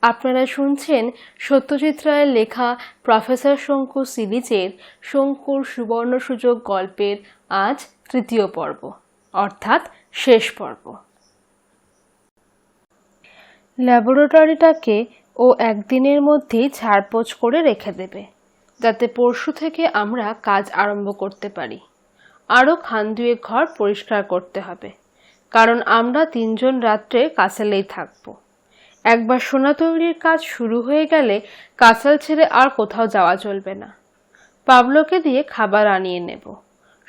আপনারা শুনছেন সত্যজিৎ রায়ের লেখা প্রফেসর শঙ্কু সিরিজের শঙ্কুর সুবর্ণ সুযোগ গল্পের আজ তৃতীয় পর্ব, অর্থাৎ শেষ পর্ব। ল্যাবরেটরিটাকে ও একদিনের মধ্যেই ঝাড়পোছ করে রেখে দেবে, যাতে পরশু থেকে আমরা কাজ আরম্ভ করতে পারি। আরও খান দুয়েক ঘর পরিষ্কার করতে হবে, কারণ আমরা 3 জন রাত্রে কাসেলেই থাকবো। একবার সোনা তৈরির কাজ শুরু হয়ে গেলে কাসাল ছেড়ে আর কোথাও যাওয়া চলবে না। পাবলোকে দিয়ে খাবার আনিয়ে নেব।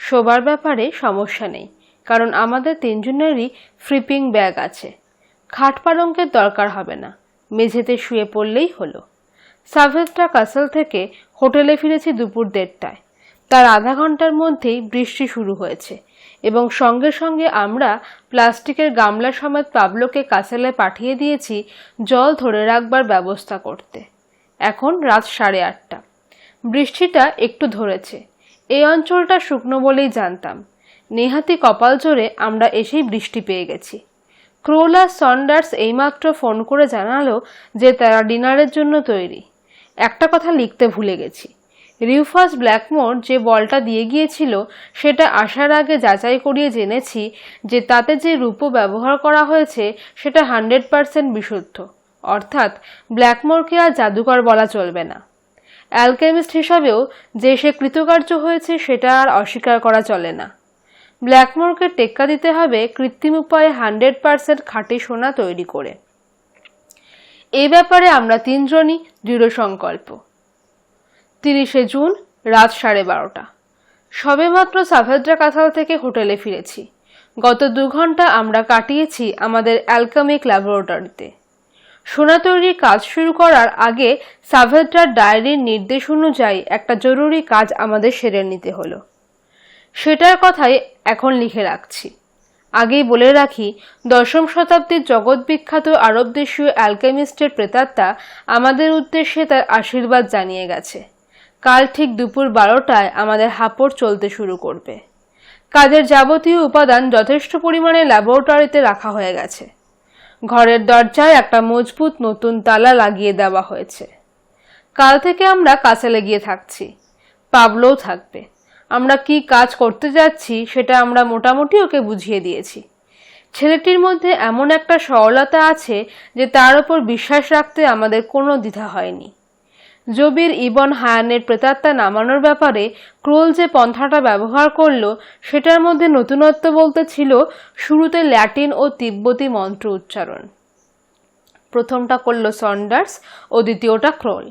শোবার ব্যাপারে সমস্যা নেই, কারণ আমাদের 3 জনেরই ফ্লিপিং ব্যাগ আছে। খাট পালঙ্কের দরকার হবে না, মেঝেতে শুয়ে পড়লেই হলো। সাভেদ্রা কাসাল থেকে হোটেলে ফিরেছি দুপুর 1:30টায়। তার আধা ঘন্টার মধ্যেই বৃষ্টি শুরু হয়েছে এবং সঙ্গে সঙ্গে আমরা প্লাস্টিকের গামলা সমেত পাবলোকে কাসেলে পাঠিয়ে দিয়েছি জল ধরে রাখবার ব্যবস্থা করতে। এখন রাত 8:30। বৃষ্টিটা একটু ধরেছে। এই অঞ্চলটা শুকনো বলেই জানতাম। নেহাতি কপাল জোরে আমরা এসেই বৃষ্টি পেয়ে গেছি। ক্রোল আর সন্ডার্স এইমাত্র ফোন করে জানালো যে তারা ডিনারের জন্য তৈরি। একটা কথা লিখতে ভুলে গেছি। রিউফাস ব্ল্যাকমোর যে বলটা দিয়ে গিয়েছিল সেটা আসার আগে যাচাই করিয়ে জেনেছি যে তাতে যে রূপো ব্যবহার করা হয়েছে সেটা 100% বিশুদ্ধ, অর্থাৎ ব্ল্যাকমোরকে আর জাদুকর বলা চলবে না। অ্যালকেমিস্ট হিসাবেও যে সে কৃতকার্য হয়েছে সেটা আর অস্বীকার করা চলে না। ব্ল্যাকমোরকে টেক্কা দিতে হবে কৃত্রিম উপায়ে 100% খাঁটি সোনা তৈরি করে। এই ব্যাপারে আমরা 3 জনই দৃঢ় সংকল্প। 30শে জুন রাত 12:30। সবেমাত্র সাভেদ্রা কাসাল থেকে হোটেলে ফিরেছি। গত 2 ঘন্টা আমরা কাটিয়েছি আমাদের অ্যালকেমিক ল্যাবরেটরিতে। সোনা তৈরির কাজ শুরু করার আগে সাভেদ্রার ডায়েরির নির্দেশ অনুযায়ী একটা জরুরি কাজ আমাদের সেরে নিতে হলো। সেটার কথাই এখন লিখে রাখছি। আগেই বলে রাখি, 10ম শতাব্দীর জগৎবিখ্যাত আরব দেশীয় অ্যালকেমিস্টের প্রেতাত্মা আমাদের উদ্দেশ্যে তার আশীর্বাদ জানিয়ে গেছে। কাল ঠিক দুপুর 12টায় আমাদের হাঁপড় চলতে শুরু করবে। কাজের যাবতীয় উপাদান যথেষ্ট পরিমাণে ল্যাবরেটরিতে রাখা হয়ে গেছে। ঘরের দরজায় একটা মজবুত নতুন তালা লাগিয়ে দেওয়া হয়েছে। কাল থেকে আমরা কাসেলে গিয়ে থাকছি। পাবলোও থাকবে। আমরা কি কাজ করতে যাচ্ছি সেটা আমরা মোটামুটি ওকে বুঝিয়ে দিয়েছি। ছেলেটির মধ্যে এমন একটা সরলতা আছে যে তার উপর বিশ্বাস রাখতে আমাদের কোনো দ্বিধা হয়নি। জবির ইবন হায়ানের প্রেতাত্মা নামানোর ব্যাপারে ক্রোল যে পন্থাটা ব্যবহার করলো সেটার মধ্যে নতুনত্ব বলতে ছিল শুরুতে ল্যাটিন ও তিব্বতী মন্ত্র উচ্চারণ। প্রথমটা করল সন্ডার্স ও দ্বিতীয়টা ক্রোল।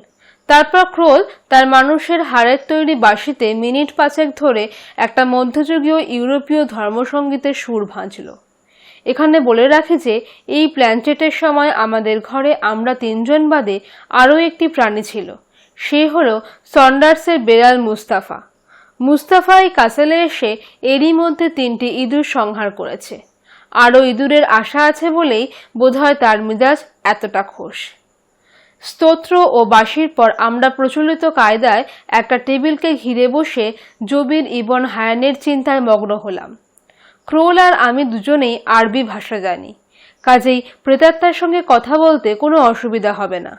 তারপর ক্রোল তার মানুষের হাড়ের তৈরি বাঁশিতে মিনিট 5 ধরে একটা মধ্যযুগীয় ইউরোপীয় ধর্মসঙ্গীতের সুর ভাঁজল। এখানে বলে রাখি যে এই প্ল্যানচেটের সময় আমাদের ঘরে আমরা 3 জন বাদে আরও একটি প্রাণী ছিল। সে হলো সন্ডার্সের বেড়াল মুস্তাফা। মুস্তাফা এই কাসেলে এসে এরই মধ্যে 3টি ইঁদুর সংহার করেছে। আরও ইঁদুরের আশা আছে বলেই বোধহয় তার মিজাজ এতটা খোশ। স্তোত্র ও বাঁশির পর আমরা প্রচলিত কায়দায় একটা টেবিলকে ঘিরে বসে জবির ইবন হায়ানের চিন্তায় মগ্ন হলাম। ক্রোল আর আমি দুজনেই আরবি ভাষা জানি, কাজেই প্রেতাত্মার সঙ্গে কথা বলতে কোনো অসুবিধা হবে না।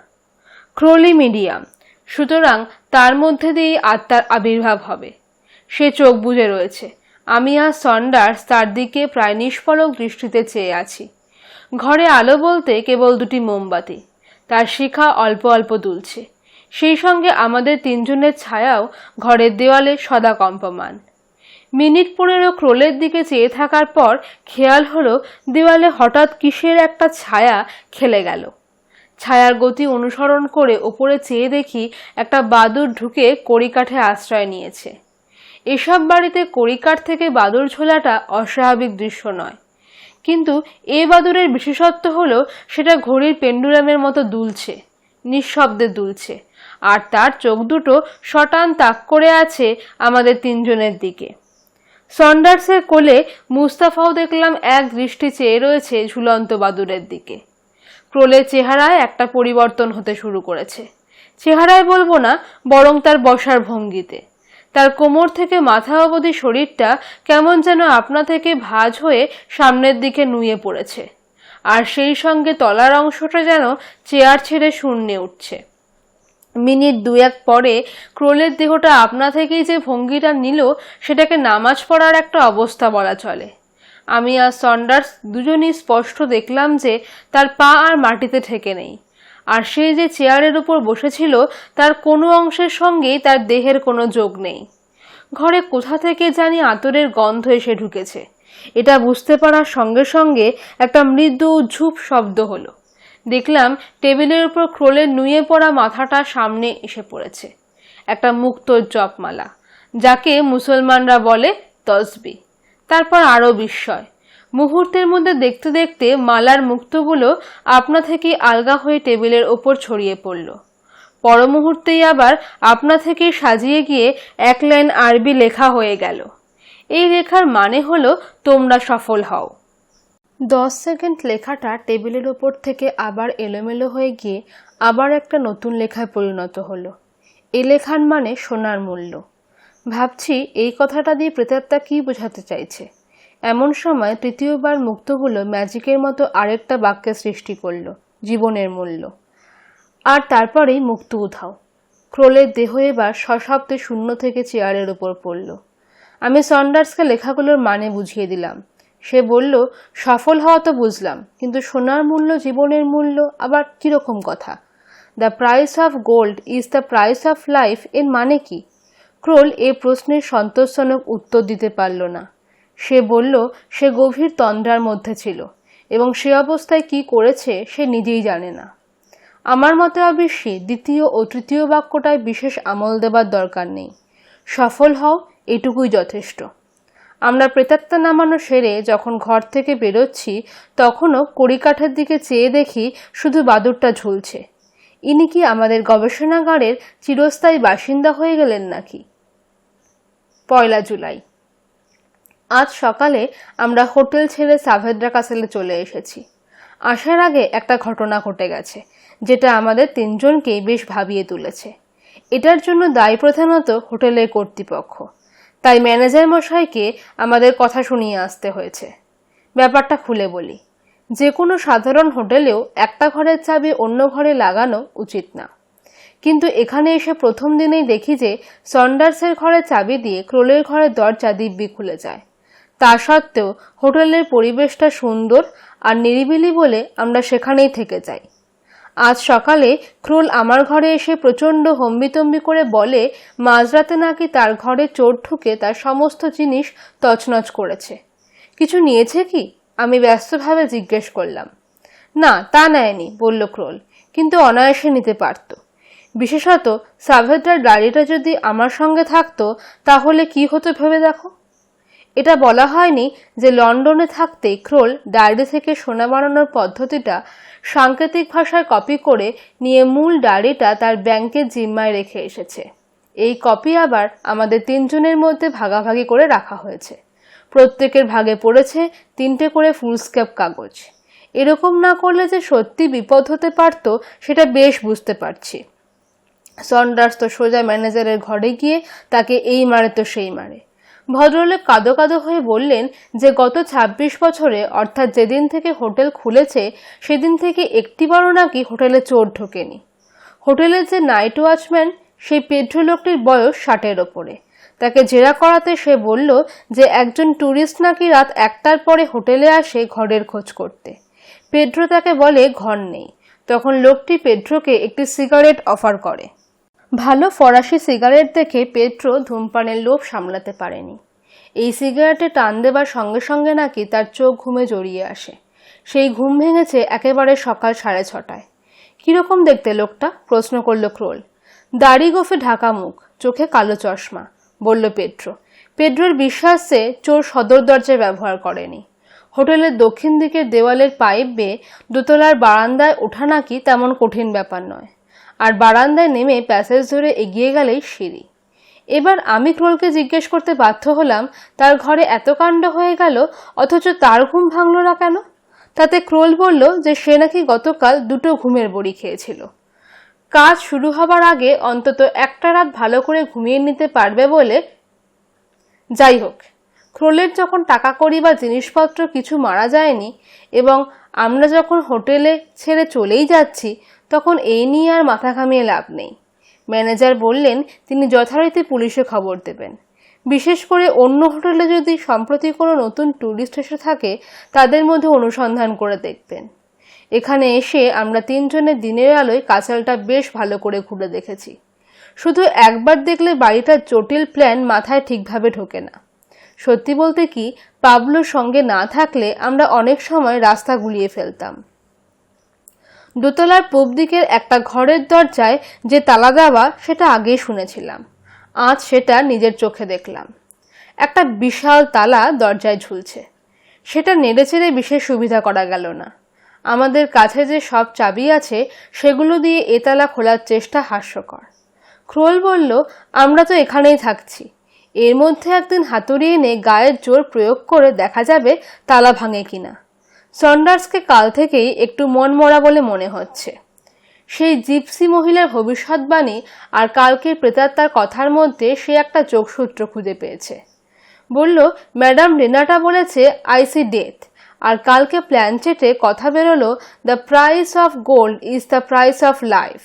ক্রোলি মিডিয়াম, সুতরাং তার মধ্যে দিয়েই আত্মার আবির্ভাব হবে। সে চোখ বুজে রয়েছে। আমি আর সন্ডার্স তার দিকে প্রায় নিষ্পলক দৃষ্টিতে চেয়ে আছি। ঘরে আলো বলতে কেবল 2টি মোমবাতি। তার শিখা অল্প অল্প দুলছে। সেই সঙ্গে আমাদের 3 জনের ছায়াও ঘরের দেওয়ালে সদা কম্পমান। মিনিট 15 ক্রোলের দিকে চেয়ে থাকার পর খেয়াল হলো দেওয়ালে হঠাৎ কিসের একটা ছায়া খেলে গেল। ছায়ার গতি অনুসরণ করে ওপরে চেয়ে দেখি একটা বাদুড় ঢুকে কড়িকাঠে আশ্রয় নিয়েছে। এসব বাড়িতে কড়িকাঠ থেকে বাদুড় ঝোলাটা অস্বাভাবিক দৃশ্য নয়, কিন্তু এ বাদুড়ের বিশেষত্ব হলো সেটা ঘড়ির পেন্ডুলামের মতো দুলছে, নিঃশব্দে দুলছে, আর তার চোখ দুটো শটান তাক করে আছে আমাদের 3 জনের দিকে। সন্ডার্সের কোলে মুস্তাফাও দেখলাম এক দৃষ্টি চেয়ে রয়েছে ঝুলন্ত বাদুড়ের দিকে। ক্রোলের চেহারায় একটা পরিবর্তন হতে শুরু করেছে। চেহারায় বলবো না, বরং তার বসার ভঙ্গিতে। তার কোমর থেকে মাথা অবধি শরীরটা কেমন যেন আপনা থেকে ভাঁজ হয়ে সামনের দিকে নুয়ে পড়েছে। আর সেই সঙ্গে তলার অংশটা যেন চেয়ার ছেড়ে শূন্যে উঠছে। মিনিট দুয়েক পরে ক্রোলের দেহটা আপনা থেকেই যে ভঙ্গিটা নিল সেটাকে নামাজ পড়ার একটা অবস্থা বলা চলে। আমি আর সন্ডার্স দুজনই স্পষ্ট দেখলাম যে তার পা আর মাটিতে ঠেকে নেই, আর সে যে চেয়ারের উপর বসেছিল তার কোনো অংশের সঙ্গেই তার দেহের কোনো যোগ নেই। ঘরে কোথা থেকে জানি আতরের গন্ধ এসে ঢুকেছে। এটা বুঝতে পারার সঙ্গে সঙ্গে একটা মৃদু ঝুপ শব্দ হলো। দেখলাম টেবিলের উপর ক্রোলের নুয়ে পড়া মাথাটা সামনে এসে পড়েছে। একটা মুক্ত জপমালা, যাকে মুসলমানরা বলে তসবি। তারপর আরো বিস্ময়, মুহূর্তের মধ্যে দেখতে দেখতে মালার মুক্তগুলো আপনা থেকেই আলগা হয়ে টেবিলের ওপর ছড়িয়ে পড়ল। পর মুহূর্তেই আবার আপনা থেকেই সাজিয়ে গিয়ে এক লাইন আরবি লেখা হয়ে গেল। এই লেখার মানে হলো, তোমরা সফল হও। 10 সেকেন্ড লেখাটা টেবিলের ওপর থেকে আবার এলোমেলো হয়ে গিয়ে আবার একটা নতুন লেখায় পরিণত হলো। এই লেখার মানে সোনার মূল্য। ভাবছি এই কথাটা দিয়ে প্রেতাত্মা কি বোঝাতে চাইছে। এমন সময় তৃতীয়বার মুক্তগুলো ম্যাজিকের মতো আরেকটা বাক্যের সৃষ্টি করলো, জীবনের মূল্য। আর তারপরেই মুক্ত উধাও। ক্রোলের দেহ এবার সশব্দে শূন্য থেকে চেয়ারের উপর পড়ল। আমি সন্ডার্সকে লেখাগুলোর মানে বুঝিয়ে দিলাম। সে বলল, সফল হওয়া তো বুঝলাম, কিন্তু সোনার মূল্য, জীবনের মূল্য আবার কিরকম কথা? The price of gold is the price of life, এর মানে কি? ক্রোল এই প্রশ্নের সন্তোষজনক উত্তর দিতে পারল না। সে বলল, সে গভীর তন্দ্রার মধ্যে ছিল এবং সে অবস্থায় কি করেছে সে নিজেই জানে না। আমার মতে অবশ্যই দ্বিতীয় ও তৃতীয় বাক্যটায় বিশেষ আমল দেবার দরকার নেই। সফল হও, এটুকুই যথেষ্ট। আমরা প্রেতাত্মা নামানো সেরে যখন ঘর থেকে বেরোচ্ছি তখনও কড়িকাঠের দিকে চেয়ে দেখি শুধু বাদুড়টা ঝুলছে। ইনি কি আমাদের গবেষণাগারের চিরস্থায়ী বাসিন্দা হয়ে গেলেন নাকি? 1 জুলাই। আজ সকালে আমরা হোটেল ছেড়ে সাভেদ্রা কাসেলে চলে এসেছি। আসার আগে একটা ঘটনা ঘটে গেছে যেটা আমাদের তিনজনকেই বেশ ভাবিয়ে তুলেছে। এটার জন্য দায়ী প্রধানত হোটেলের কর্তৃপক্ষ, তাই ম্যানেজার মশাইকে আমাদের কথা শুনিয়ে আসতে হয়েছে। ব্যাপারটা খুলে বলি, যে কোনো সাধারণ হোটেলেও একটা ঘরের চাবি অন্য ঘরে লাগানো উচিত না, কিন্তু এখানে এসে প্রথম দিনেই দেখি যে সন্ডার্সের ঘরের চাবি দিয়ে ক্রোলের ঘরের দরজা দিব্যি খুলে যায়। তা সত্ত্বেও হোটেলের পরিবেশটা সুন্দর আর নিরিবিলি বলে আমরা সেখানেই থেকে যাই। আজ সকালে ক্রোল আমার ঘরে এসে প্রচণ্ড হম্বিতম্বি করে বলে মাঝরাতে নাকি তার ঘরে চোর ঢুকে তার সমস্ত জিনিস তছনছ করেছে। কিছু নিয়েছে কি? আমি ব্যস্তভাবে জিজ্ঞেস করলাম। না, তা নেয়নি, বলল ক্রোল, কিন্তু অনায়াসে নিতে পারত। বিশেষত সাভেদ্রার ডায়েরিটা যদি আমার সঙ্গে থাকতো তাহলে কি হতো ভেবে দেখো। এটা বলা হয়নি যে লন্ডনে থাকতেই ক্রোল ডায়েরি থেকে সোনা বানানোর পদ্ধতিটা সাংকেতিক ভাষায় কপি করে নিয়ে মূল ডায়েরিটা তার ব্যাংকের জিম্মায় রেখে এসেছে। এই কপি আবার আমাদের তিনজনের মধ্যে ভাগাভাগি করে রাখা হয়েছে। প্রত্যেকের ভাগে পড়েছে 3টে করে ফুলস্কেপ কাগজ। এরকম না করলে যে সত্যি বিপদ হতে পারত সেটা বেশ বুঝতে পারছি। সন্ডার্স তো সোজা ম্যানেজারের ঘরে গিয়ে তাকে এই মারে তো সেই মারে। ভদ্রলোক কাঁদো কাঁদো হয়ে বললেন যে গত 26 বছরে, অর্থাৎ যেদিন থেকে হোটেল খুলেছে সেদিন থেকে একটিবারও নাকি হোটেলে চোর ঢোকেনি। হোটেলের যে নাইট ওয়াচম্যান, সেই পেড্রো লোকটির বয়স 60-এর ওপরে। তাকে জেরা করাতে সে বলল যে একজন ট্যুরিস্ট নাকি রাত 1টার পরে হোটেলে আসে ঘরের খোঁজ করতে। পেড্রো তাকে বলে ঘর নেই। তখন লোকটি পেড্রোকে একটি সিগারেট অফার করে। ভালো ফরাসি সিগারেট দেখে পেড্রো ধূমপানের লোভ সামলাতে পারেনি। এই সিগারেটে টান দেবার সঙ্গে সঙ্গে নাকি তার চোখ ঘুমে জড়িয়ে আসে। সেই ঘুম ভেঙেছে একেবারে সকাল 6:30টায়। কিরকম দেখতে লোকটা? প্রশ্ন করল ক্রোল। দাড়ি গোফে ঢাকা মুখ, চোখে কালো চশমা, বলল পেড্রো। পেড্রোর বিশ্বাসে চোর সদর দরজায় ব্যবহার করেনি। হোটেলের দক্ষিণ দিকের দেওয়ালের পাইপ বেয়ে দোতলার বারান্দায় ওঠা নাকি তেমন কঠিন ব্যাপার নয়, আর বারান্দায় নেমে প্যাসেজ ধরে এগিয়ে গেলেই সিঁড়ি। এবার আমি ক্রোলকে জিজ্ঞেস করতে বাধ্য হলাম তার ঘরে এত কাণ্ড হয়ে গেল অথচ তার ঘুম ভাঙল না কেন? তাতে ক্রোল বলল যে সে নাকি গতকাল 2টো ঘুমের বড়ি খেয়েছিল। কাজ শুরু হবার আগে অন্তত একটা রাত ভালো করে ঘুমিয়ে নিতে পারবে বলে। যাই হোক, ক্রোলের যখন টাকা কড়ি বা জিনিসপত্র কিছু মারা যায়নি এবং আমরা যখন হোটেলে ছেড়ে চলেই যাচ্ছি, তখন এই নিয়ে আর মাথা ঘামিয়ে লাভ নেই। ম্যানেজার বললেন তিনি যথারীতি পুলিশে খবর দেবেন। বিশেষ করে অন্য হোটেলে যদি সম্প্রতি কোনো নতুন ট্যুরিস্ট এসে থাকে, তাদের মধ্যে অনুসন্ধান করে দেখবেন। এখানে এসে আমরা তিনজনে দিনের আলোয় কাছালটা বেশ ভালো করে ঘুরে দেখেছি। শুধু একবার দেখলে বাড়িটার জটিল প্ল্যান মাথায় ঠিকভাবে ঢোকে না। সত্যি বলতে কি, পাবলোর সঙ্গে না থাকলে আমরা অনেক সময় রাস্তা গুলিয়ে ফেলতাম। দোতলার পূব দিকের একটা ঘরের দরজায় যে তালা দেওয়া, সেটা আগেই শুনেছিলাম, আজ সেটা নিজের চোখে দেখলাম। একটা বিশাল তালা দরজায় ঝুলছে। সেটা নেড়েচেড়ে বিশেষ সুবিধা করা গেল না। আমাদের কাছে যে সব চাবি আছে, সেগুলো দিয়ে এ তালা খোলার চেষ্টা হাস্যকর। ক্রোল বলল, আমরা তো এখানেই থাকছি, এর মধ্যে একদিন হাতুড়ি এনে গায়ের জোর প্রয়োগ করে দেখা যাবে তালা ভাঙে কিনা। সন্ডার্সকে কাল থেকেই একটু মনমরা বলে মনে হচ্ছে। সেই জিপসি মহিলার ভবিষ্যৎবাণী আর কালকের প্রেতাত্মার কথার মধ্যে সে একটা যোগসূত্র খুঁজে পেয়েছে। বলল, ম্যাডাম রেনাটা বলেছে আই সি ডেথ, আর কালকে প্ল্যানচেটে কথা বেরোলো the price of gold is the price of life.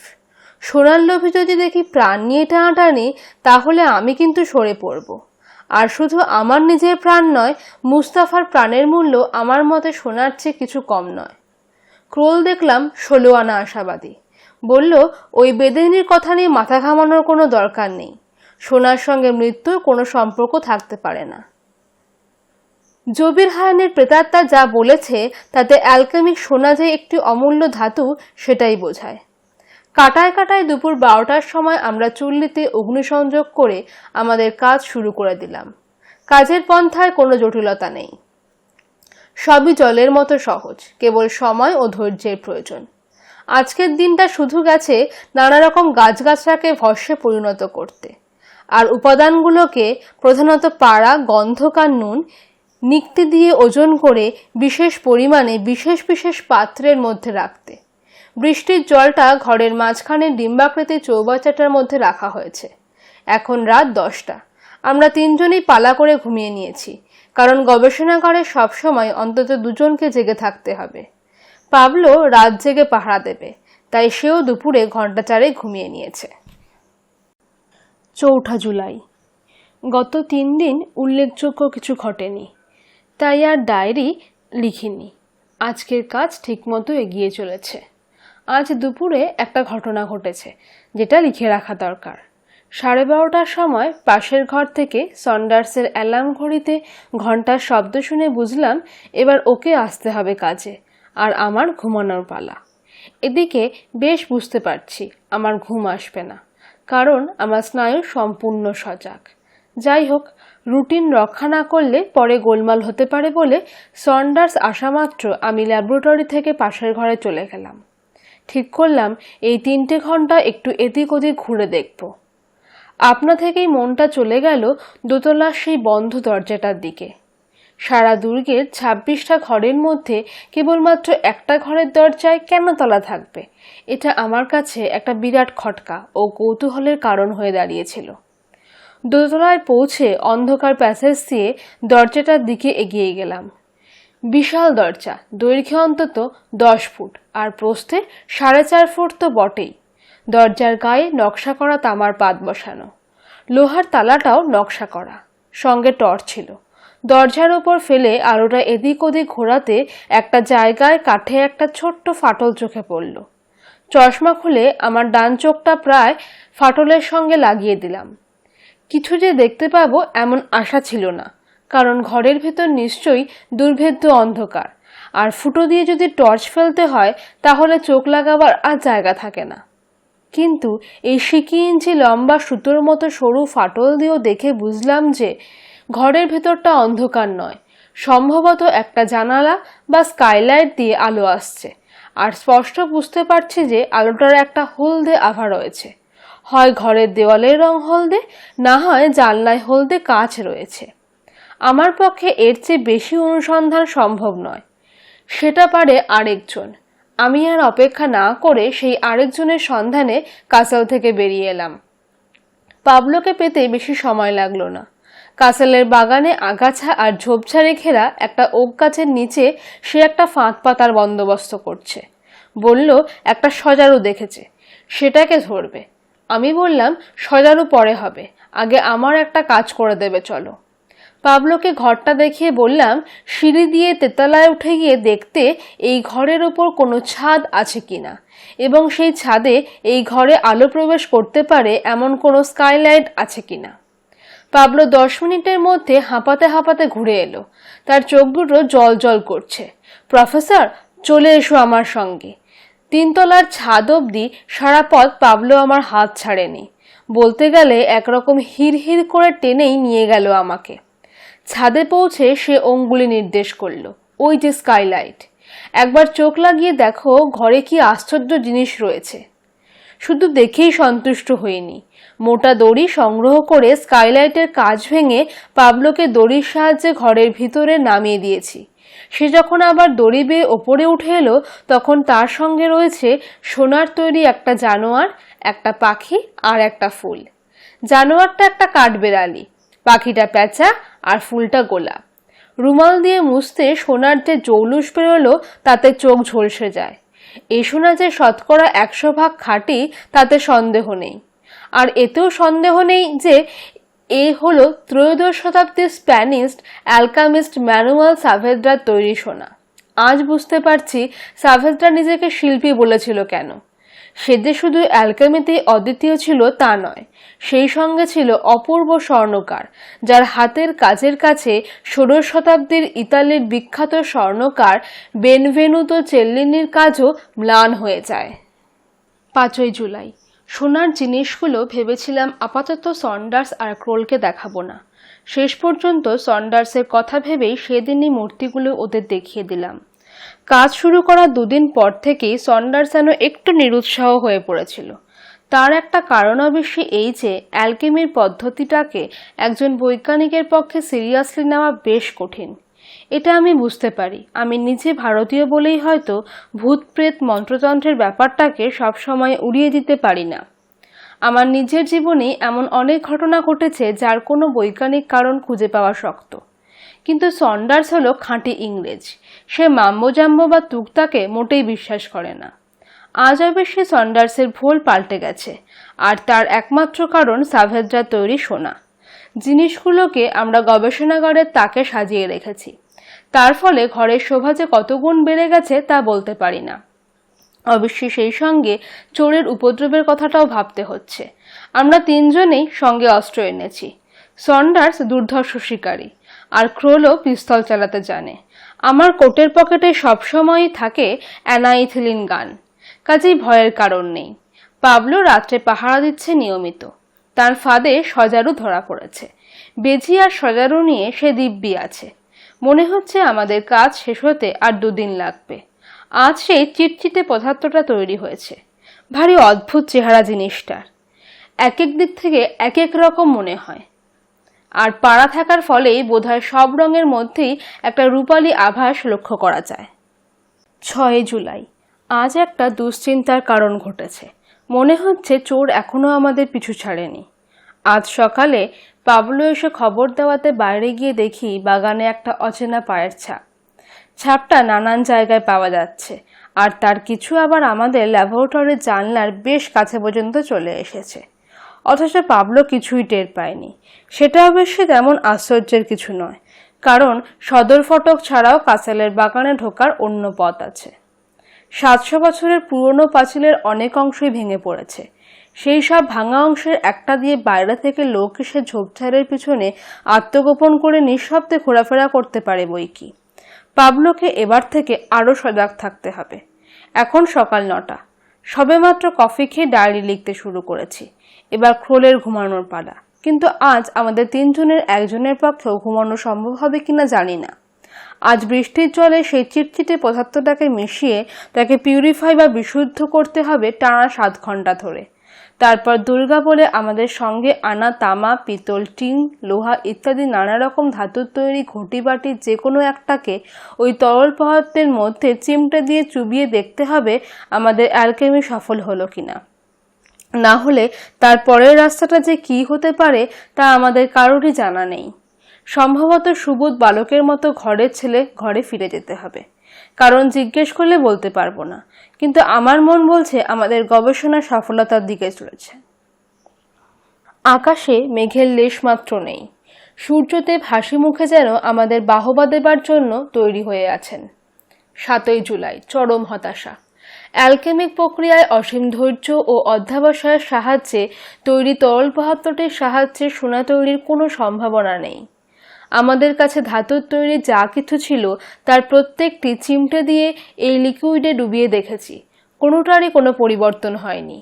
সোনার লোভে যদি দেখি প্রাণ নিয়ে টানাটানি, তাহলে আমি কিন্তু সরে পড়ব। আর শুধু আমার নিজের প্রাণ নয়, মুস্তাফার প্রাণের মূল্য আমার মতে সোনার চেয়ে কিছু কম নয়। ক্রোল দেখলাম 16 আনা আশাবাদী। বলল, ওই বেদেনির কথা নিয়ে মাথা ঘামানোর কোনো দরকার নেই। সোনার সঙ্গে মৃত্যুর কোনো সম্পর্ক থাকতে পারে না। জবির হায়ানের প্রেতাত্মা যা বলেছে, তাতে অ্যালকেমিক সোনা যে একটি অমূল্য ধাতু, সেটাই বোঝায়। কাটায় কাটায় দুপুর 12টার সময় আমরা চুল্লিতে অগ্নিসংযোগ করে আমাদের কাজ শুরু করে দিলাম। কাজের পন্থায় কোনো জটিলতা নেই, সবই জলের মতো সহজ, কেবল সময় ও ধৈর্যের প্রয়োজন। আজকের দিনটা শুধু গেছে নানা রকম গাছগাছরাকে ভস্মে পরিণত করতে, আর উপাদানগুলোকে প্রধানত পাড়া, গন্ধক আর নুন নিক্তি দিয়ে ওজন করে বিশেষ পরিমাণে বিশেষ বিশেষ পাত্রের মধ্যে রাখতে। বৃষ্টির জলটা ঘরের মাঝখানে ডিম্বাকৃতি চৌবাচ্চাটার মধ্যে রাখা হয়েছে। এখন রাত 10টা। আমরা তিনজনেই পালা করে ঘুমিয়ে নিয়েছি, কারণ গবেষণাগারে সবসময় অন্তত দুজনকে জেগে থাকতে হবে। পাবলো রাত জেগে পাহারা দেবে, তাই সেও দুপুরে ঘন্টা 4 ঘুমিয়ে নিয়েছে। 4 জুলাই। গত 3 দিন উল্লেখযোগ্য কিছু ঘটেনি, তাই আর ডায়েরি লিখিনি। আজকের কাজ ঠিকমতো এগিয়ে চলেছে। আজ দুপুরে একটা ঘটনা ঘটেছে, যেটা লিখে রাখা দরকার। 12:30টার সময় পাশের ঘর থেকে সন্ডার্সের অ্যালার্ম ঘড়িতে ঘন্টার শব্দ শুনে বুঝলাম এবার ওকে আসতে হবে কাজে, আর আমার ঘুমানোর পালা। এদিকে বেশ বুঝতে পারছি আমার ঘুম আসবে না, কারণ আমার স্নায়ু সম্পূর্ণ সজাগ। যাই হোক, রুটিন রক্ষা না করলে পরে গোলমাল হতে পারে বলে সন্ডার্স আসা মাত্র আমি ল্যাবরেটরি থেকে পাশের ঘরে চলে গেলাম। ঠিক করলাম এই 3 ঘন্টা একটু এদিক ওদিক ঘুরে দেখব। আপনা থেকেই মনটা চলে গেল দোতলার সেই বন্ধ দরজাটার দিকে। সারা দুর্গের 26টা ঘরের মধ্যে কেবলমাত্র একটা ঘরের দরজায় কেন তালা থাকবে, এটা আমার কাছে একটা বিরাট খটকা ও কৌতূহলের কারণ হয়ে দাঁড়িয়েছিল। দোতলায় পৌঁছে অন্ধকার প্যাসেজ দিয়ে দরজাটার দিকে এগিয়ে গেলাম। বিশাল দরজা, দৈর্ঘ্যে অন্তত 10 ফুট আর প্রস্থে 4.5 ফুট তো বটেই। দরজার গায়ে নকশা করা তামার পাত বসানো, লোহার তালাটাও নকশা করা, সঙ্গে টর্চ ছিল। দরজার ওপর ফেলে আলোটা এদিক ওদিক ঘোরাতে একটা জায়গায় কাঠে একটা ছোট্ট ফাটল চোখে পড়ল। চশমা খুলে আমার ডান চোখটা প্রায় ফাটলের সঙ্গে লাগিয়ে দিলাম। কিছু যে দেখতে পাবো এমন আশা ছিল না, কারণ ঘরের ভেতর নিশ্চয়ই দুর্ভেদ্য অন্ধকার, আর ফুটো দিয়ে যদি টর্চ ফেলতে হয় তাহলে চোখ লাগাবার আর জায়গা থাকে না। কিন্তু এই 1 ইঞ্চি লম্বা সুতোর মতো সরু ফাটল দিয়েও দেখে বুঝলাম যে ঘরের ভেতরটা অন্ধকার নয়, সম্ভবত একটা জানালা বা স্কাইলাইট দিয়ে আলো আসছে। আর স্পষ্ট বুঝতে পারছি যে আলোটার একটা হলদে আভা রয়েছে। হয় ঘরের দেওয়ালের রং হলদে, না হয় জানলায় হলদে কাঁচ রয়েছে। আমার পক্ষে এর চেয়ে বেশি অনুসন্ধান সম্ভব নয়, সেটা পারে আরেকজন। আমি আর অপেক্ষা না করে সেই আরেকজনের সন্ধানে কাসাল থেকে বেরিয়ে এলাম। পাবলোকে পেতে বেশি সময় লাগলো না। কাসেলের বাগানে আগাছা আর ঝোপঝাড়ে ঘেরা একটা ওক গাছের নিচে সে একটা ফাঁদ পাতার বন্দোবস্ত করছে। বলল একটা সজারু দেখেছে, সেটাকে ধরবে। আমি বললাম সজারু পরে হবে, আগে আমার একটা কাজ করে দেবে চলো। পাবলোকে ঘরটা দেখিয়ে বললাম সিঁড়ি দিয়ে তেতলায় উঠে গিয়ে দেখতে এই ঘরের ওপর কোনো ছাদ আছে কিনা এবং সেই ছাদে এই ঘরে আলো প্রবেশ করতে পারে এমন কোনো স্কাইলাইট আছে কিনা। পাবলো 10 মিনিটের মধ্যে হাঁপাতে হাঁপাতে ঘুরে এলো। তার চোখ দুটো জল জল করছে। প্রফেসর, চলে এসো আমার সঙ্গে। 3 তলার ছাদ অবধি সারা পথ পাবলো আমার হাত ছাড়েনি, বলতে গেলে একরকম হির হির করে টেনেই নিয়ে গেল আমাকে। ছাদে পৌঁছে সে অঙ্গুলি নির্দেশ করলো, ওই যে স্কাইলাইট, একবার চোখ লাগিয়ে দেখো ঘরে কি আশ্চর্য জিনিস রয়েছে। শুধু দেখেই সন্তুষ্ট হইনি, মোটা দড়ি সংগ্রহ করে স্কাইলাইটের কাজ ভেঙে পাবলোকে দড়ির সাহায্যে ঘরের ভিতরে নামিয়ে দিয়েছি। সে যখন আবার দড়ি বেয়ে ওপরে উঠে এলো তখন তার সঙ্গে রয়েছে সোনার তৈরি একটা জানোয়ার, একটা পাখি আর একটা ফুল। জানোয়ারটা একটা কাঠবেড়ালি, পাখিটা পেঁচা আর ফুলটা গোলাপ। রুমাল দিয়ে মুছতে সোনার যে জৌলুস বেরোলো তাতে চোখ ঝলসে যায়। এই সোনা যে শতকরা 100 ভাগ খাঁটি তাতে সন্দেহ নেই। আর এতেও সন্দেহ নেই যে এ হলো 13শ শতাব্দীর স্প্যানিশ অ্যালকামিস্ট ম্যানুয়াল সাভেদ্রার তৈরি সোনা। আজ বুঝতে পারছি সাভেদ্রা নিজেকে শিল্পী বলেছিল কেন। সে যে শুধু অ্যালকেমিতেই অদ্বিতীয় ছিল তা নয়, সেই সঙ্গে ছিল অপূর্ব স্বর্ণকার, যার হাতের কাজের কাছে 16শ শতাব্দীর ইতালির বিখ্যাত স্বর্ণকার বেনভেনুতো চেল্লিনির কাজও ম্লান হয়ে যায়। 5ই জুলাই। সোনার জিনিসগুলো ভেবেছিলাম আপাতত সন্ডার্স আর ক্রোলকে দেখাবো না। শেষ পর্যন্ত সন্ডার্সের কথা ভেবেই সেদিনই মূর্তিগুলো ওদের দেখিয়ে দিলাম। কাজ শুরু করার 2 দিন পর থেকেই সন্ডার্স যেন একটু নিরুৎসাহ হয়ে পড়েছিল। তার একটা কারণ অবশ্যই এই যে অ্যালকেমির পদ্ধতিটাকে একজন বৈজ্ঞানিকের পক্ষে সিরিয়াসলি নেওয়া বেশ কঠিন। এটা আমি বুঝতে পারি। আমি নিজে ভারতীয় বলেই হয়তো ভূত প্রেত মন্ত্রতন্ত্রের ব্যাপারটাকে সবসময় উড়িয়ে দিতে পারি না। আমার নিজের জীবনে এমন অনেক ঘটনা ঘটেছে যার কোনো বৈজ্ঞানিক কারণ খুঁজে পাওয়া শক্ত। কিন্তু সন্ডার্স হলো খাঁটি ইংরেজ। সে মাম্বোজাম্বো বা তুকতাকে মোটেই বিশ্বাস করে না। আজ অবশ্যই সন্ডার্সের ভোল পাল্টে গেছে, আর তার একমাত্র কারণ সাভেদ্রার তৈরি সোনা। জিনিসগুলোকে আমরা গবেষণাগারের তাকে সাজিয়ে রেখেছি, তার ফলে ঘরের শোভা যে কত গুণ বেড়ে গেছে তা বলতে পারি না। অবশ্যই সেই সঙ্গে চোরের উপদ্রবের কথাটাও ভাবতে হচ্ছে। আমরা 3 জনেই সঙ্গে অস্ত্র এনেছি। সন্ডার্স দুর্ধর্ষ শিকারী, আর ক্রোলও পিস্তল চালাতে জানে। আমার কোটের পকেটে সবসময়ই থাকে অ্যানাইথিলিন গান, কাজেই ভয়ের কারণ নেই। পাবলো রাত্রে পাহারা দিচ্ছে নিয়মিত। তার ফাঁদে সজারু ধরা পড়েছে। বেজি আর সজারু নিয়ে সে দিব্যি আছে। মনে হচ্ছে আমাদের কাজ শেষ হতে আর 2 দিন লাগবে। আজ সেই চিটচিটে পদার্থটা তৈরি হয়েছে। ভারী অদ্ভুত চেহারা জিনিসটার, এক এক দিক থেকে এক এক রকম মনে হয়। আর পাড়া থাকার ফলেই বোধহয় সব রঙের মধ্যেই একটা রূপালী আভাস লক্ষ্য করা যায়। 6 জুলাই। আজ একটা দুশ্চিন্তার কারণ ঘটেছে। মনে হচ্ছে চোর এখনো আমাদের পিছু ছাড়েনি। আজ সকালে পাবলো এসে খবর দেওয়াতে বাইরে গিয়ে দেখি বাগানে একটা অচেনা পায়ের ছাপ। ছাপটা নানান জায়গায় পাওয়া যাচ্ছে, আর তার কিছু আবার আমাদের ল্যাবরেটরির জানলার বেশ কাছে পর্যন্ত চলে এসেছে। অথচ পাবলো কিছুই টের পায়নি। সেটা অবশ্যই তেমন আশ্চর্যের কিছু নয়, কারণ সদর ফটক ছাড়াও কাসেলের বাগানে ঢোকার অন্য পথ আছে। 700 বছরের পুরনো পাঁচিলের অনেক অংশই ভেঙে পড়েছে। সেই সব ভাঙা অংশের একটা দিয়ে বাইরে থেকে লোক এসে ঝোপঝাড়ের পিছনে আত্মগোপন করে নিঃশব্দে ঘোরাফেরা করতে পারে বইকি। পাবলোকে এবার থেকে আরও সজাগ থাকতে হবে। এখন সকাল 9টা। সবেমাত্র কফি খেয়ে ডায়েরি লিখতে শুরু করেছি। এবার ক্রোলের ঘুমানোর পালা। কিন্তু আজ আমাদের 3 জনের একজনের পক্ষেও ঘুমানো সম্ভব হবে কিনা জানি না। আজ বৃষ্টির জলে সেই চিটচিটে পদার্থটাকে মিশিয়ে তাকে পিউরিফাই বা বিশুদ্ধ করতে হবে টানা 7 ঘন্টা ধরে। তারপর দুর্গা বলে আমাদের সঙ্গে আনা তামা, পিতল, টিন, লোহা ইত্যাদি নানা রকম ধাতুর তৈরি ঘটি বাটির যে কোনো একটাকে ওই তরল পদার্থের মধ্যে চিমটে দিয়ে চুবিয়ে দেখতে হবে আমাদের অ্যালকেমি সফল হলো কিনা। না হলে তার পরের রাস্তাটা যে কি হতে পারে তা আমাদের কারোরই জানা নেই। সম্ভবত সুবোধ বালকের মতো ঘরের ছেলে ঘরে ফিরে যেতে হবে। কারণ জিজ্ঞেস করলে বলতে পারবো না, কিন্তু আমার মন বলছে আমাদের গবেষণা সফলতার দিকে চলেছে। আকাশে মেঘের লেশমাত্র নেই। সূর্যদেব হাসি মুখে যেন আমাদের বাহবা দেবার জন্য তৈরি হয়ে আছেন। 7ই জুলাই, চরম হতাশা। অ্যালকেমিক প্রক্রিয়ায় অসীম ধৈর্য ও অধ্যবসায়ের সাহায্যে তৈরি তরল পদার্থটির সাহায্যে সোনা তৈরির কোনো সম্ভাবনা নেই। আমাদের কাছে ধাতুর তৈরি যা কিছু ছিল তার প্রত্যেকটি চিমটে দিয়ে এই লিকুইডে ডুবিয়ে দেখেছি, কোনোটারই কোনো পরিবর্তন হয়নি।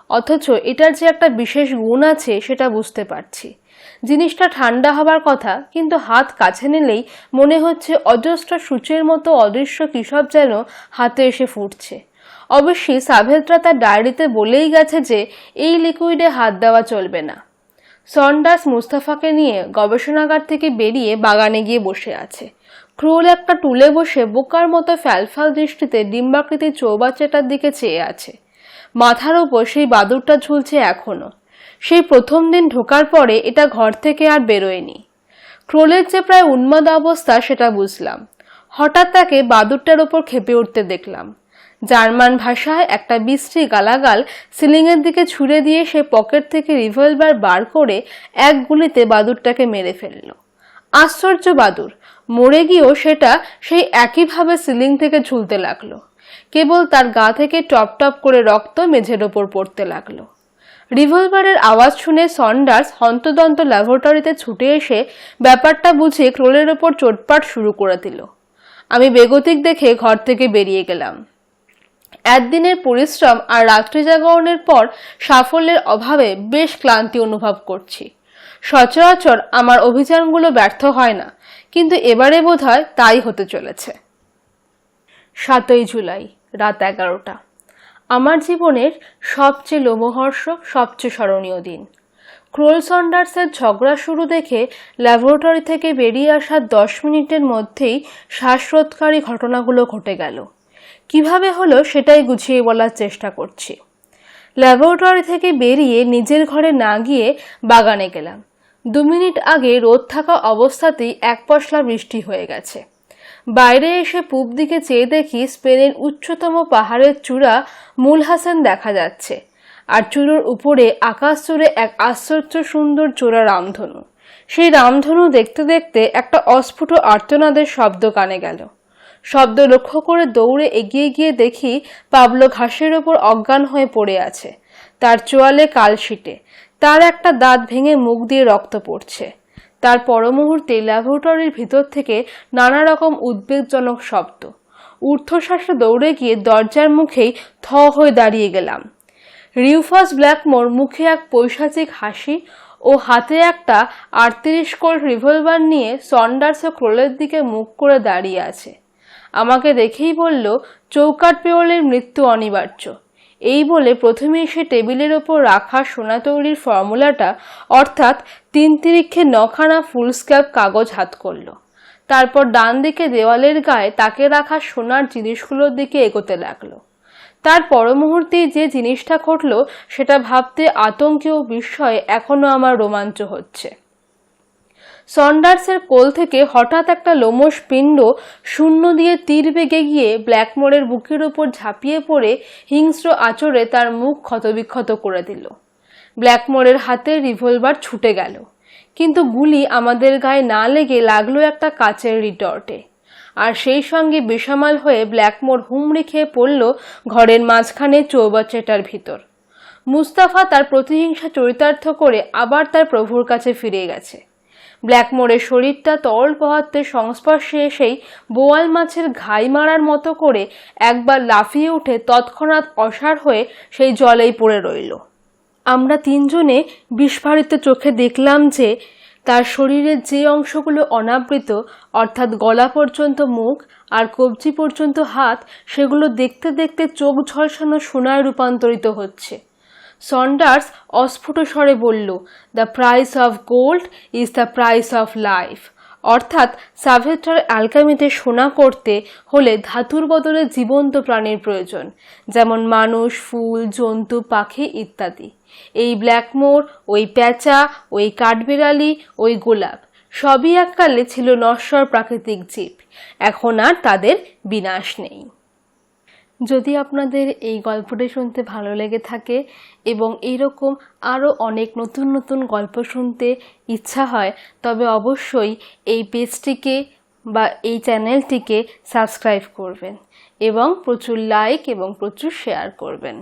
অথচ এটার যে একটা বিশেষ গুণ আছে সেটা বুঝতে পারছি। জিনিসটা ঠান্ডা হবার কথা, কিন্তু হাত কাছে নিলেই মনে হচ্ছে অজস্র সূচের মতো অদৃশ্য কিসব যেন হাতে এসে ফুটছে। অবশ্যই সাভেদ্রা তার ডায়েরিতে বলেই গেছে যে এই লিকুইডে হাত দেওয়া চলবে না। সন্ডার্স মুস্তাফাকে নিয়ে গবেষণাগার থেকে বেরিয়ে বাগানে গিয়ে বসে আছে। ক্রোল একটা টুলে বসে বোকার মতো ফ্যালফাল দৃষ্টিতে ডিম্বাকৃতির চৌবাচ্চাটার দিকে চেয়ে আছে। মাথার ওপর সেই বাদুরটা ঝুলছে এখনো। সেই প্রথম দিন ঢোকার পরে এটা ঘর থেকে আর বেরোয়নি। ক্রোলের যে প্রায় উন্মাদ অবস্থা সেটা বুঝলাম। হঠাৎ তাকে বাদুরটার ওপর খেপে উঠতে দেখলাম। জার্মান ভাষায় একটা বিশ্রী গালাগাল সিলিংয়ের দিকে ছুড়ে দিয়ে সে পকেট থেকে রিভলভার বার করে এক গুলিতে বাদুরটাকে মেরে ফেলল। আশ্চর্য বাদুর, মরে গিয়েও সেটা সেই একইভাবে সিলিং থেকে ঝুলতে লাগলো। কেবল তার গা থেকে টপ টপ করে রক্ত মেঝের ওপর পড়তে লাগলো। রিভলভারের আওয়াজ শুনে সন্ডার্স হন্তদন্ত ল্যাবরেটরিতে ছুটে এসে ব্যাপারটা বুঝে ক্রোলের ওপর চোটপাট শুরু করে দিল। আমি বেগতিক দেখে ঘর থেকে বেরিয়ে গেলাম। একদিনের পরিশ্রম আর রাত্রি জাগরণের পর সাফল্যের অভাবে বেশ ক্লান্তি অনুভব করছি। সচরাচর আমার অভিযানগুলো ব্যর্থ হয় না, কিন্তু এবারে বোধহয় তাই হতে চলেছে। 7ই জুলাই, রাত 11টা। আমার জীবনের সবচেয়ে লোমহর্ষক, সবচেয়ে স্মরণীয় দিন। ক্রোল সন্ডার্সের ঝগড়া শুরু দেখে ল্যাবরেটরি থেকে বেরিয়ে আসার 10 মিনিটের মধ্যেই শ্বাসরোধকারী ঘটনাগুলো ঘটে গেল। কিভাবে হলো সেটাই গুছিয়ে বলার চেষ্টা করছি। ল্যাবরেটরি থেকে বেরিয়ে নিজের ঘরে না গিয়ে বাগানে গেলাম। 2 মিনিট আগে রোদ থাকা অবস্থাতেই এক পশলা বৃষ্টি হয়ে গেছে। বাইরে এসে পূব দিকে চেয়ে দেখি স্পেনের উচ্চতম পাহাড়ের চূড়া মুলহাসেন দেখা যাচ্ছে, আর চূড়োর উপরে আকাশ জুড়ে এক আশ্চর্য সুন্দর চূড়া রামধনু। সেই রামধনু দেখতে দেখতে একটা অস্ফুট আর্তনাদের শব্দ কানে গেল। শব্দ লক্ষ্য করে দৌড়ে এগিয়ে গিয়ে দেখি পাবলো ঘাসের ওপর অজ্ঞান হয়ে পড়ে আছে। তার চোয়ালে কালশিটে, তার একটা দাঁত ভেঙে মুখ দিয়ে রক্ত পড়ছে। তার পরমুহূর্তে ল্যাবরেটরির ভিতর থেকে নানা রকম উদ্বেগজনক শব্দ। ঊর্ধ্বশ্বাসে দৌড়ে গিয়ে দরজার মুখেই থ হয়ে দাঁড়িয়ে গেলাম। রিউফাস ব্ল্যাকমোর মুখে এক পৈশাচিক হাসি ও হাতে একটা 38 কোল্ট রিভলভার নিয়ে সন্ডার্স ও ক্রোলের দিকে মুখ করে দাঁড়িয়ে আছে। আমাকে দেখেই বলল, চৌকাট পেওয়ালের মৃত্যু অনিবার্য। এই বলে প্রথমেই সে টেবিলের ওপর রাখা সোনা তৈরির ফর্মুলাটা অর্থাৎ 3 তিরিক্ষে 9খানা ফুলস্ক্যাপ কাগজ হাত করল। তারপর ডান দিকে দেওয়ালের গায়ে তাকে রাখা সোনার জিনিসগুলোর দিকে এগোতে লাগলো। তার পরমুহূর্তেই যে জিনিসটা ঘটল সেটা ভাবতে আতঙ্কে ও বিস্ময়ে এখনো আমার রোমাঞ্চ হচ্ছে। সন্ডার্সের কোল থেকে হঠাৎ একটা লোমশ পিণ্ড শূন্য দিয়ে তীর বেগে গিয়ে ব্ল্যাকমোরের বুকের উপর ঝাঁপিয়ে পড়ে হিংস্র আঁচড়ে তার মুখ ক্ষতবিক্ষত করে দিল। ব্ল্যাকমোরের হাতে রিভলভার ছুটে গেল, কিন্তু গুলি আমাদের গায়ে না লেগে লাগলো একটা কাচের রিটর্টে। আর সেই সঙ্গে বেসামাল হয়ে ব্ল্যাকমোর হুমড়ি খেয়ে পড়ল ঘরের মাঝখানে চৌবাচ্চাটার ভিতর। মুস্তাফা তার প্রতিহিংসা চরিতার্থ করে আবার তার প্রভুর কাছে ফিরে গেছে। ব্ল্যাকমোরের শরীরটা তরল পদার্থের সংস্পর্শে এসেই বোয়াল মাছের ঘাই মারার মতো করে একবার লাফিয়ে উঠে তৎক্ষণাৎ অসাড় হয়ে সেই জলেই পড়ে রইল। আমরা 3 জনে বিস্ফারিত চোখে দেখলাম যে তার শরীরের যে অংশগুলো অনাবৃত, অর্থাৎ গলা পর্যন্ত মুখ আর কবজি পর্যন্ত হাত, সেগুলো দেখতে দেখতে চোখ ঝলসানো সোনায় রূপান্তরিত হচ্ছে। সন্ডার্স অস্ফুট স্বরে বলল, the price of gold is the price of life. অর্থাৎ সাভেদ্রার অ্যালকেমিতে সোনা করতে হলে ধাতুর বদলে জীবন্ত প্রাণীর প্রয়োজন, যেমন মানুষ, ফুল, জন্তু, পাখি ইত্যাদি। এই ব্ল্যাকমোর, ওই প্যাঁচা, ওই কাঠবিড়ালি, ওই গোলাপ সবই এককালে ছিল নশ্বর প্রাকৃতিক জীব, এখন আর তাদের বিনাশ নেই। যদি আপনাদের এই গল্পটি শুনতে ভালো লেগে থাকে এবং এইরকম আরও অনেক নতুন নতুন গল্প শুনতে ইচ্ছা হয়, তবে অবশ্যই এই পেজটিকে বা এই চ্যানেলটিকে সাবস্ক্রাইব করবেন এবং প্রচুর লাইক এবং প্রচুর শেয়ার করবেন।